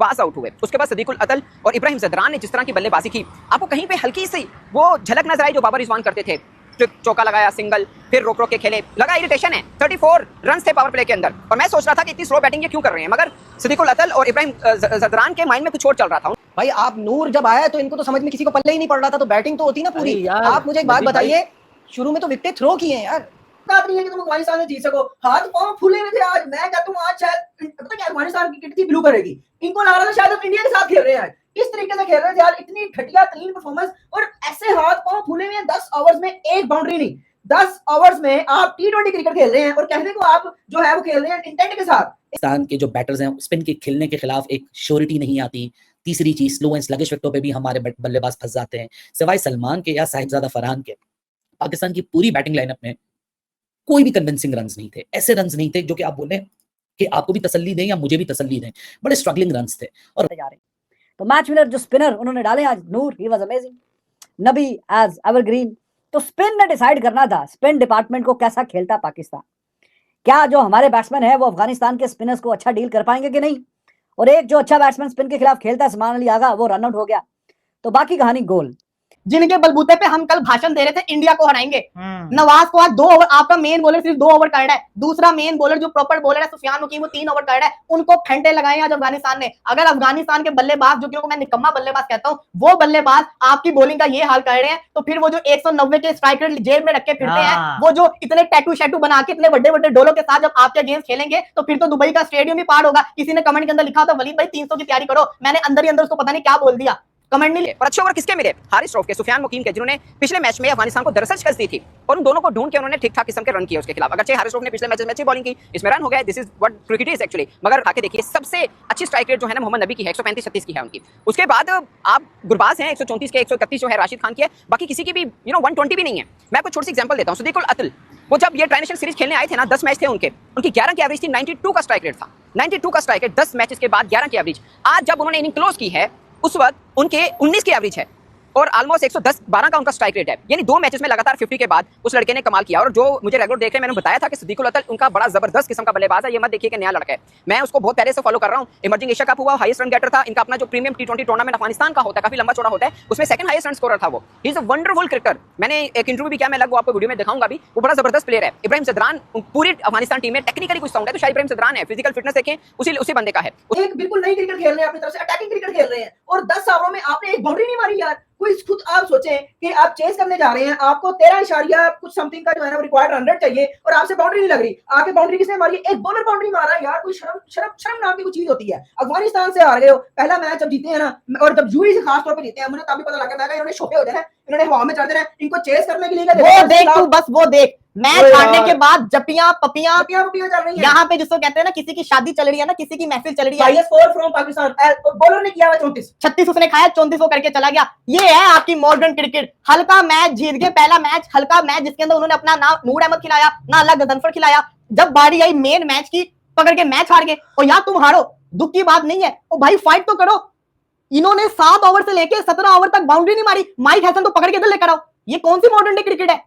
Pass out हुए। उसके बाद सदीकुल अतल और इब्राहिम जदरान ने जिस तरह की बल्लेबाजी की, आपको कहीं पे हल्की सी वो झलक नजर आई जो बाबर रिजवान करते थे। चौका लगाया, सिंगल, फिर रोक के खेले, लगा इरिटेशन है। 34 रन थे पावर प्ले के अंदर और मैं सोच रहा था कि इतनी स्लो बैटिंग ये क्यों कर रहे हैं, मगर सदीकुल अतल और इब्राहिम जदरान के माइंड में कुछ और चल रहा था। भाई आप नूर जब आया तो इनको तो समझ में किसी को पल्ले ही नहीं पड़ रहा था, तो बैटिंग तो होती ना पूरी। आप मुझे एक बात बताइए, शुरू में तो विकेट थ्रो किए हैं यार, बात नहीं है कि तुम अफगानिस्तान से जीत सको, हाथ पांव फूले हुए थे आज। मैं कहता हूं आज शायद पता क्या अफगानिस्तान की कितनी ब्लू करेगी, इनको लग रहा था शायद इंडिया के साथ खेल रहे हैं आज, इस तरीके से खेल रहे थे यार, इतनी घटिया तरीन परफॉर्मेंस और ऐसे हाथ पांव फूले हुए हैं। 10 ओवर्स में एक बाउंड्री नहीं, 10 ओवर्स में आप T20 क्रिकेट खेल रहे हैं और कहने को आप जो है वो खेल रहे हैं इंटेंट के साथ। पाकिस्तान के जो बैटर्स हैं स्पिन के खेलने के खिलाफ एक श्योरिटी नहीं आती। तीसरी चीज स्लो एंड स्लगिश विकेटों पे भी हमारे बल्लेबाज फंस जाते हैं। सिवाय सलमान के या साहिबजादा फरहान के पाकिस्तान की पूरी बैटिंग लाइनअप में कोई भी कन्विंसिंग रन्स नहीं थे। ऐसे रन्स नहीं थे जो कि आप बोले कि आपको भी तसल्ली दें या मुझे भी तसल्ली दें, बड़े स्ट्रगलिंग रन्स थे। और तो मैच विनर जो स्पिनर उन्होंने डाले आज, नूर, he was amazing, Nabi as evergreen. तो स्पिन ने डिसाइड करना था स्पिन डिपार्टमेंट को कैसा खेलता पाकिस्तान, क्या जो हमारे बैट्समैन है वो अफगानिस्तान के स्पिनर्स को अच्छा डील कर पाएंगे कि नहीं। और एक जो अच्छा बैट्समैन स्पिन के खिलाफ खेलता है समान अली आगा, वो रन आउट हो गया, तो बाकी कहानी गोल। जिनके बलबूते पे हम कल भाषण दे रहे थे इंडिया को हराएंगे, नवाज को आज 2 ओवर, आपका मेन बॉलर सिर्फ 2 ओवर कर रहा है, दूसरा मेन बॉलर जो प्रॉपर बॉलर है सुफियान नकीम वो 3 ओवर कर रहा है, उनको फेंटे लगाए आज अफगानिस्तान ने। अगर अफगानिस्तान के बल्लेबाज, जो कि मैं निकम्मा बल्लेबाज कहता हूं, वो बल्लेबाज आपकी बॉलिंग का ये हाल कर रहे हैं, तो फिर वो जो 190 के स्ट्राइकर जेल में रख के फिरते हैं, वो जो इतने टैटू शैटू बना के इतने बड़े बड़े डोलों के साथ जब आपके अगेंस्ट खेलेंगे, तो फिर तो दुबई का स्टेडियम भी पार होगा। किसी ने कमेंट के अंदर लिखा था वलीद भाई 300 की तैयारी करो, मैंने अंदर ही अंदर उसको पता नहीं क्या बोल दिया, कमेंट नहीं। और अच्छे ओवर किसके मिले? हारिस रऊफ के, सुफियान मुकीम के, जिन्होंने पिछले मैच में अफगानिस्तान को दरअसल शिकस्त दी थी और उन दोनों को ढूंढ के उन्होंने ठीक ठाक किस्म के रन किए उसके खिलाफ। अगरचे हारिस रऊफ ने पिछले मैच में अच्छी बॉलिंग की, इसमें रन हो गए, this is what cricket is actually, मगर आके देखिए सबसे अच्छी स्ट्राइक रेट जो है ना मोहम्मद नबी की है, 135-36 की है उनकी। उसके बाद आप गुरबाज हैं 134 के, 131 जो है राशिद खान की है, बाकी किसी की भी 120 भी नहीं है। मैं आपको छोटी सी एग्जांपल देता हूं, सदीकुल अतल, वो जब ये ट्राई नेशनल सीरीज खेलने आए थे ना, 10 मैच थे उनकी 11 की एवरेज थी, 92 का स्ट्राइक रेट था, 92 का स्ट्राइक रेट 10 मैचेस के बाद 11 की एवरेज। आज जब उन्होंने इनिंग क्लोज की है उस वक्त उनके 19 की एवरेज है और ऑलमोस्ट 110-12 का उनका स्ट्राइक रेट है, यानी 2 मैचेस में लगातार 50 के बाद उस लड़के ने कमाल किया। और जो मुझे रेगुलर देख रहे हैं, मैंने बताया था कि सदीकुल अतल उनका बड़ा जबरदस्त किस्म का बल्लेबाज है, ये मत देखिए कि नया लड़का है, मैं उसको बहुत पहले से फॉलो कर रहा हूं। इमर्जिंग एशिया कप हुआ, हाईएस्ट रन गेटर था, इनका अपना जो प्रीमियम T20 टूर्नामेंट अफगानिस्तान का होता है, काफी लंबा चौड़ा होता है, उसमें सेकंड हाईएस्ट रन स्कोरर था वो। He is a wonderful cricketer, मैंने एक इंटरव्यू भी किया, मैं लगभग आपको वीडियो में दिखाऊंगा भी, वो बड़ा जबरदस्त प्लेयर है। इब्राहिम जदरान पूरी अफगानिस्तान टीम में टेक्निकली कुछ साउंड है तो शायद इब्राहिम जदरान है, फिजिकल फिटनेस देखें उसी बंदे का है। एक बिल्कुल नई क्रिकेट खेल रहे हैं, अपनी तरफ से अटैकिंग क्रिकेट खेल रहे हैं और 10 ओवरों में आपने एक बाउंड्री नहीं मारी यार। कोई खुद आप सोचें कि आप चेस करने जा रहे हैं, आपको 13 कुछ समथिंग का जो है ना रिक्वायर्ड रन रेट चाहिए और आपसे बाउंड्री नहीं लग रही, आके बाउंड्री किसने मारी है? एक बॉलर बाउंड्री मारा है यार। कोई शर्म नाम की कोई चीज होती है? अफगानिस्तान से हार गए हो, पहला मैच जब जीते हैं ना, और जब यूएई से खास तौर पे जीते हैं, मुझे तभी पता लगा इन्होंने शोपे हो जाए, इन्होंने हवा में चढ़ते रहे, इनको चेस करने के लिए वो देख तू, बस वो देख, मैच हारने के बाद जपियां पपियां चल रही है यहाँ पे, जिसको कहते हैं ना किसी की शादी चल रही है ना, किसी की महफिल चल रही है। Highest score from Pakistan, bowler ने किया हुआ 36 उसने खाया, 34 वो करके चला गया। ये है आपकी मॉडर्न क्रिकेट। हल्का मैच जीत गए, पहला मैच हल्का मैच जिसके अंदर उन्होंने अपना ना नूर अहमद खिलाया ना अल्लाह गजनफर खिलाया। जब बारी आई मेन मैच की, पकड़ के मैच हार गए। और यहाँ तुम हारो, दुख की बात नहीं है, ओ भाई फाइट तो करो। इन्होंने 7 ओवर से लेके 17 ओवर तक बाउंड्री नहीं मारी, माइक हैसन तो पकड़ के इधर लेकर आओ। ये कौन सी मॉडर्न डे क्रिकेट है?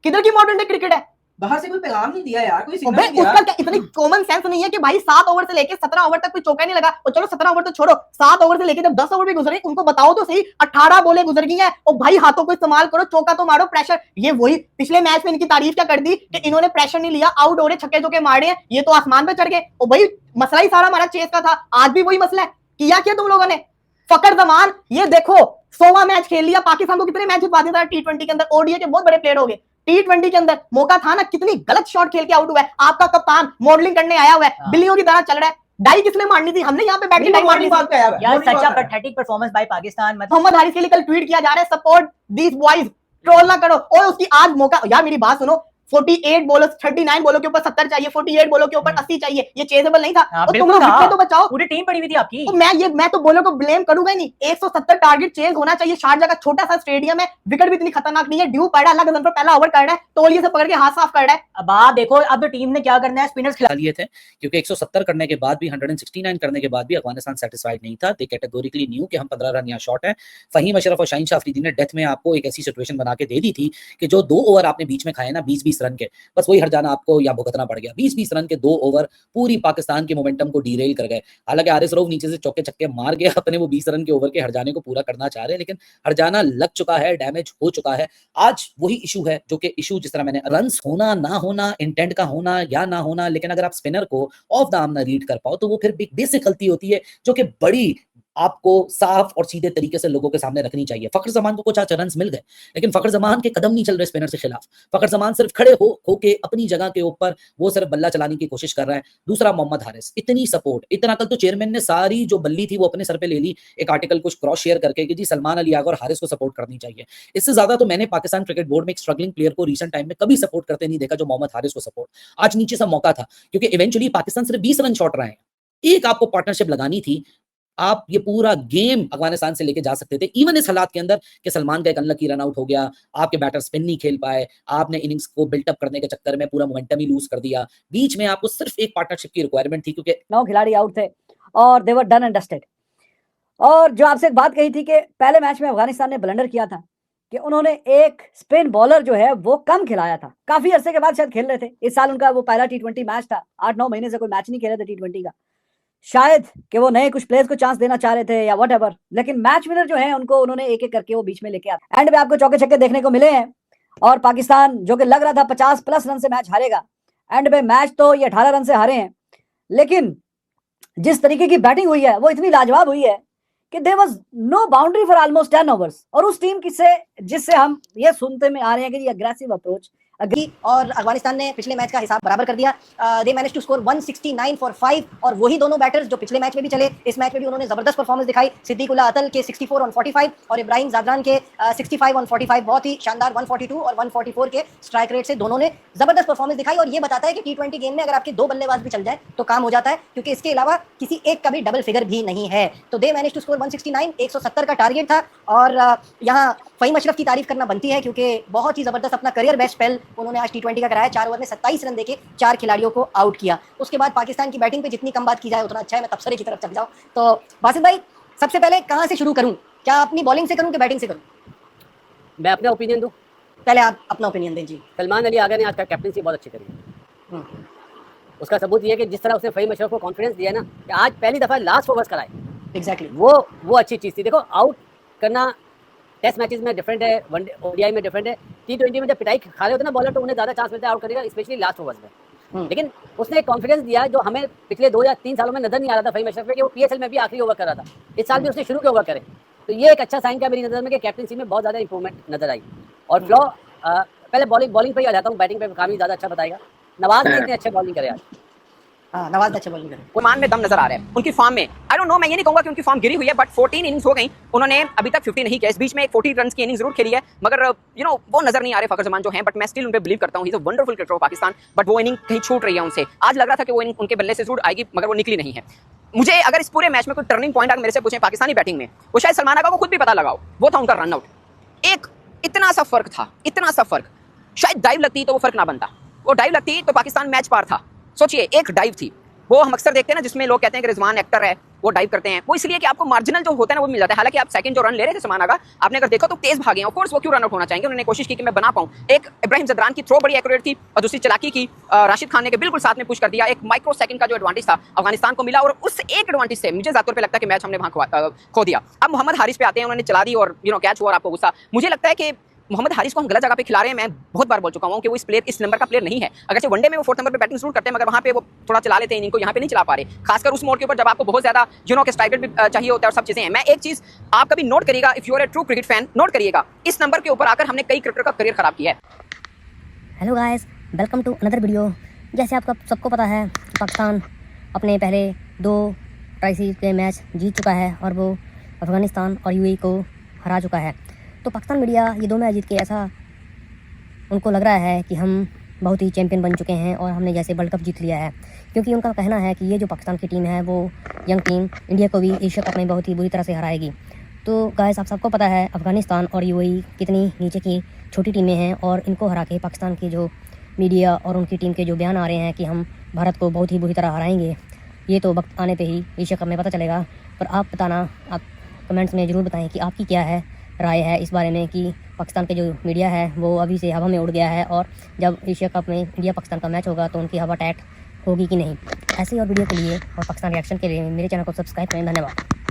किधर की मॉडर्न डे क्रिकेट है? बाहर से कोई पैगाम नहीं दिया यार, कोई सिग्नल नहीं दिया। उसका क्या इतनी कॉमन सेंस नहीं है कि भाई 7 ओवर से लेके 17 ओवर तक कोई चौका नहीं लगा। और चलो 17 ओवर तो छोड़ो, 7 ओवर से लेके जब 10 ओवर भी गुजरे, उनको बताओ तो सही, 18 बॉलें गुजर गई हैं। और भाई हाथों को इस्तेमाल करो, चौका तो मारो, प्रेशर। ये वही पिछले मैच में इनकी तारीफ क्या कर दी कि इन्होंने प्रेशर नहीं लिया, आउट हो रहे, छक्के चौके मार रहे हैं, ये तो आसमान पे चढ़ गए। और भाई मसला ही सारा हमारा चेस का था, आज भी वही मसला है। किया क्या तुम लोगों ने? फकर जमान, ये देखो 100वां मैच खेल लिया, पाकिस्तान को कितने मैच जितवा दिया था T20 के अंदर। ओडीआई के बहुत बड़े प्लेयर हो गए, T20 के अंदर मौका था ना, कितनी गलत शॉट खेल के आउट हुआ है। आपका कप्तान मॉडलिंग करने आया हुआ है, बिल्लियों की तरह चल रहा है। डाई किसने मारनी थी? हमने यहाँ पे बैठ के डाई मारनी थी यार। Such a pathetic performance by Pakistan. Mohammad Haris के लिए कल ट्वीट किया जा रहा है, सपोर्ट दीस बॉयज, ट्रोल ना करो। और उसकी आज मौका, यार मेरी बात सुनो, 48 बॉलर 39 बॉलों के ऊपर 70 चाहिए, 48 बॉलों के ऊपर 80 चाहिए, ये चेजेबल नहीं था। और तुम लोग विकेट तो बचाओ, पूरी टीम पड़ी हुई थी आपकी। तो मैं तो बॉलर को ब्लेम करूंगा ही नहीं। 170 टारगेट चेज होना चाहिए। शारजाह का छोटा सा स्टेडियम है, विकेट भी इतनी खतरनाक नहीं है। ड्यू पड़ा, अल्लाह गजन पर पहला ओवर कर रहा है, तौलिए से पकड़ के हाथ साफ कर रहा है। अब आप देखो, अब टीम ने क्या करना है, स्पिनर्स खिला लिए थे, क्योंकि 170 करने के बाद भी 169 करने के बाद भी अफगानिस्तान सेटिस्फाइड नहीं था। दे कैटेगोरिकली न्यू कि हम 15 रन यहाँ शॉर्ट है। फहीम अशरफ और शाहीन शाह अफरीदी ने डेथ में आपको एक ऐसी सिचुएशन बना के दे दी थी कि जो 2 ओवर आपने बीच में खाए ना, 20-20 20-20 रन के, बस वही हर जाना आपको या भुगतना पड़ गया। 20-20 रन के 2 ओवर पूरी पाकिस्तान के मोमेंटम को डीरेल कर गए। हालांकि हारिस रऊफ नीचे से चौके छक्के मार के अपने वो 20 रन के ओवर के हर जाने को पूरा करना चाह रहे हैं, लेकिन हर जाना लग चुका है, डैमेज हो चुका है। आज वही इशू है जो कि इशू जिस तरह मैंने रन्स होना ना होना, इंटेंट का होना या ना होना, लेकिन अगर आप स्पिनर को ऑफ द आर्म ना रीड कर पाओ तो वो फिर एक बेसिक गलती होती है जो कि बड़ी आपको साफ और सीधे तरीके से लोगों के सामने रखनी चाहिए। फखर जमान को कुछ आज रन्स मिल गए, लेकिन फखर जमान के कदम नहीं चल रहे स्पिनर के खिलाफ। फखर जमान सिर्फ खड़े होके अपनी जगह के ऊपर वो सिर्फ बल्ला चलाने की कोशिश कर रहा है। दूसरा मोहम्मद हारिस, इतनी सपोर्ट, इतना कल तो चेयरमैन ने सारी जो बल्ली थी वो अपने सर पे ले ली एक आर्टिकल कुछ क्रॉस शेयर करके कि जी सलमान अली आगा और हारिस को सपोर्ट करनी चाहिए। इससे ज्यादा तो मैंने पाकिस्तान क्रिकेट बोर्ड में एक स्ट्रगलिंग प्लेयर को रिसेंट टाइम में कभी सपोर्ट करते नहीं देखा जो मोहम्मद हारिस को सपोर्ट। आज नीचे से मौका था, क्योंकि इवेंचुअली पाकिस्तान सिर्फ 20 रन शॉट रहे हैं। एक आपको पार्टनरशिप लगानी थी, आप ये पूरा गेम अफगानिस्तान से लेके जा सकते थे। इवन इस हालात के अंदर कि सलमान का एक अनलकी रन आउट हो गया, आपके बैटर स्पिन नहीं खेल पाए, आपने इनिंग्स को बिल्टअप करने के चक्कर में पूरा मोमेंटम ही लूज कर दिया। बीच में आपको सिर्फ एक पार्टनरशिप की रिक्वायरमेंट थी, क्योंकि 9 खिलाड़ी आउट थे और दे वर डन एंड डस्टेड। और जो आपसे एक बात कही थी कि पहले मैच में अफगानिस्तान ने ब्लंडर किया था कि उन्होंने एक स्पिन बॉलर जो है वो कम खिलाया था। काफी अरसे के बाद शायद खेल रहे थे। इस साल उनका वो पहला T20 मैच था, 8-9 महीने से कोई मैच नहीं खेले थे T20 का। शायद कि वो नए कुछ प्लेयर्स को चांस देना चाह रहे थे या व्हाटएवर, लेकिन मैच विनर जो है उनको उन्होंने एक एक करके वो बीच में लेके आए। एंड में आपको चौके छक्के देखने को मिले हैं और पाकिस्तान जो कि लग रहा था 50+ रन से मैच हारेगा, एंड में मैच तो ये 18 रन से हारे हैं। लेकिन जिस तरीके की बैटिंग हुई है वो इतनी लाजवाब हुई है कि there was no boundary for almost 10 overs. और उस टीम जिससे हम ये सुनते में आ रहे हैं कि अग्रेसिव अप्रोच और अफगानिस्तान ने पिछले मैच का हिसाब बराबर कर दिया। They manage to score 169 for 5 और वही दोनों बैटर्स जो पिछले मैच में भी चले, इस मैच में भी उन्होंने जबरदस्त परफॉर्मेंस दिखाई। सिद्दीकुल्लाह अतल के 64 ऑन 45 और इब्राहिम जादरान के 65 ऑन 45, बहुत ही शानदार 142 और 144 के स्ट्राइक रेट से दोनों ने जबरदस्त परफॉर्मेंस दिखाई। और ये बताता है कि T20 गेम में अगर आपके 2 बल्लेबाज भी चल जाए तो काम हो जाता है, क्योंकि इसके अलावा किसी एक का भी डबल फिगर भी नहीं है। तो दे मैनेज टू स्कोर 169, 170 का टारगेट था। और यहाँ फ़हीम अशरफ की तारीफ करना बनती है, क्योंकि बहुत ही जबरदस्त अपना करियर बेस्ट स्पेल उन्होंने आज T20 का कराया। 4 ओवर में 27 रन देके 4 खिलाड़ियों को आउट किया। उसके बाद पाकिस्तान की बैटिंग पे जितनी कम बात की जाए उतना अच्छा है। मैं तबसरे की तरफ चल जाऊँ तो बासित भाई, सबसे पहले कहाँ से शुरू करूँ? क्या अपनी बॉलिंग से करूँ कि बैटिंग से करूँ? मैं अपना ओपिनियन दूं। पहले आप अपना ओपिनियन दें जी। सलमान अली आगा ने आज का कैप्टनसी बहुत अच्छी करी है। उसका सबूत ये है कि जिस तरह उसने फ़हीम अशरफ को कॉन्फिडेंस दिया ना कि आज पहली दफ़ा लास्ट ओवर्स कराए, एग्जैक्टली वो अच्छी चीज़ थी। देखो, आउट करना टेस्ट मैचेस में डिफरेंट है, वनडे ओडीआई में डिफरेंट है। T20 में जब पिटाई खा रहे होते ना बॉलर तो उन्हें ज़्यादा चांस मिलता है आउट करेगा, स्पेशली लास्ट ओवर्स में। लेकिन उसने एक कॉन्फिडेंस दिया जो हमें पिछले 2 या 3 सालों में नजर नहीं आ रहा था फ़हीम अशरफ में, कि वो PSL में भी आखिरी ओवर कर रहा था। इस साल भी उसने शुरू के ओवर करे, तो ये एक अच्छा साइन था मेरी नज़र में कि कैप्टनसी में बहुत ज़्यादा इंप्रूवमेंट नजर आई। और फ्लॉ पहले बॉलिंग पे ही आ जाता हूँ, बैटिंग पे काफ़ी ज़्यादा अच्छा बताएगा। नवाज ने इतने अच्छे बॉलिंग करे आज। हाँ, नवाज अच्छे बॉलिंग करें। ओमान में दम नजर आ रहा है उनकी फॉर्म में। आई डोंट नो, मैं ये नहीं कहूंगा कि उनकी फॉर्म गिरी हुई है, बट 14 इनिंग्स हो गई, उन्होंने अभी तक 50 नहीं किया। इस बीच में एक 40 रन की इनिंग जरूर खेली है, मगर वो नजर नहीं आ रहे फखर जमान जो हैं। बट मैं स्टिल उन पे बिलीव करता हूं, he is a wonderful cricketer of Pakistan. But वो इनिंग कहीं छूट रही है उनसे। आज लग रहा था कि वो इनिंग उनके बल्ले से जरूर आएगी, मगर वो निकली नहीं है। मुझे अगर इस पूरे मैच में कोई टर्निंग पॉइंट अगर मेरे से पूछे पाकिस्तानी बैटिंग में, वो शायद सलमान आगा को खुद भी पता लगाओ, वो था उनका रनआउट। एक इतना सा फर्क था, इतना सा फर्क। शायद डाइव लगती तो वो फर्क ना बनता, वो डाइव लगती तो पाकिस्तान मैच पार था। सोचिए, एक डाइव थी। वो हम अक्सर देखते हैं ना जिसमें लोग कहते हैं कि रिजवान एक्टर है, वो डाइव करते हैं, वो इसलिए कि आपको मार्जिनल जो होता है ना वो मिल जाता है। हालांकि आप सेकंड जो रन ले रहे थे सलमान आगा, आपने अगर देखा तो तेज भागे हैं। ऑफ कोर्स वो क्यों रन आउट होना चाहेंगे, उन्होंने कोशिश की कि मैं बना पाऊं। एक इब्राहिम जदरान की थ्रो बड़ी एक्यूरेट थी और दूसरी चलाकी की राशिद खान ने के बिल्कुल साथ में पुश कर दिया। एक माइक्रो सेकंड का जो एडवांटेज था अफगानिस्तान को मिला, और उस एक एडवांटेज से मुझे ज़्यादा तौर पर लगता है कि मैच हमने वहाँ खो दिया। अब मोहम्मद हारिस पे आते हैं, उन्होंने चला दी और कैच हुआ और आपको गुस्सा। मुझे लगता है कि मोहम्मद हारिस को हम गलत जगह पे खिला रहे हैं। मैं बहुत बार बोल चुका हूं कि वो इस नंबर का प्लेयर नहीं है। अगर वनडे में वो 4th नंबर पे बैटिंग जरूर करते हैं, मगर वहां पे वो थोड़ा चला लेते हैं इनिंग को, यहाँ पे नहीं चला पा रहे। खासकर उस मोड के ऊपर जब आपको बहुत ज्यादा के स्ट्राइक रेट भी चाहिए होता है और सब चीजें हैं। मैं एक चीज आप कभी नोट करिएगा, if you are a true cricket fan, note करिएगा, इस नंबर के ऊपर आकर हमने कई क्रिकेटर का करियर खराब किया है। Hello guys, welcome to another video. जैसे आपका सबको पता है, पाकिस्तान अपने पहले 2 ट्राई के मैच जीत चुका है और वो अफगानिस्तान और यूएई को हरा चुका है। तो पाकिस्तान मीडिया ये 2 मैच जीत के ऐसा उनको लग रहा है कि हम बहुत ही चैंपियन बन चुके हैं और हमने जैसे वर्ल्ड कप जीत लिया है, क्योंकि उनका कहना है कि ये जो पाकिस्तान की टीम है वो यंग टीम इंडिया को भी एशिया कप में बहुत ही बुरी तरह से हराएगी। तो गाइस, आप सबको पता है अफगानिस्तान और यूएई कितनी नीचे की छोटी टीमें हैं, और इनको हरा के पाकिस्तान की जो मीडिया और उनकी टीम के जो बयान आ रहे हैं कि हम भारत को बहुत ही बुरी तरह हराएंगे, ये तो वक्त आने पर ही एशिया कप में पता चलेगा। पर आप बताना, आप कमेंट्स में ज़रूर बताएँ कि आपकी क्या है राय है इस बारे में कि पाकिस्तान के जो मीडिया है वो अभी से हवा में उड़ गया है, और जब एशिया कप में इंडिया पाकिस्तान का मैच होगा तो उनकी हवा टाइट होगी कि नहीं। ऐसे और वीडियो के लिए और पाकिस्तान रिएक्शन के लिए मेरे चैनल को सब्सक्राइब करें। धन्यवाद।